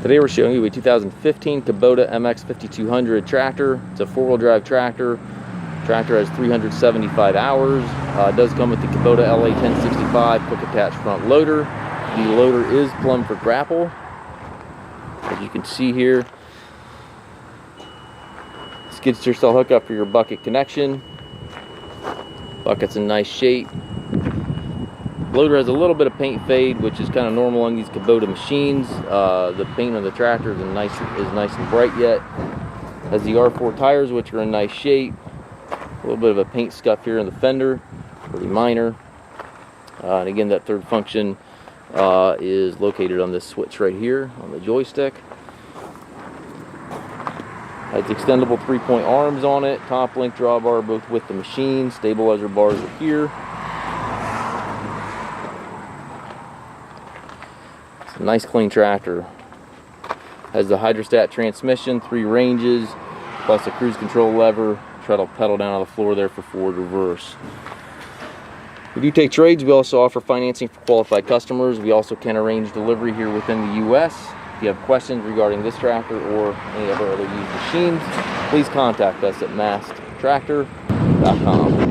Today we're showing you a 2015 Kubota MX5200 tractor. It's a four-wheel drive tractor. Tractor has 375 hours. It does come with the Kubota LA1065 quick attach front loader. The loader is plumbed for grapple. As you can see here, skid steer cell hookup for your bucket connection. Bucket's in nice shape. Loader has a little bit of paint fade, which is kind of normal on these Kubota machines. The paint on the tractor is nice and bright yet. Has the R4 tires, which are in nice shape. A little bit of a paint scuff here in the fender, pretty minor. And again, that third function is located on this switch right here on the joystick. Has extendable 3-point arms on it, top link drawbar both with the machine, stabilizer bars are here. It's a nice clean tractor. Has the hydrostat transmission, 3 ranges, plus a cruise control lever, pedal down on the floor there for forward reverse. We do take trades. We also offer financing for qualified customers. We also can arrange delivery here within the U.S. If you have questions regarding this tractor or any of our other used machines, please contact us at masttractor.com.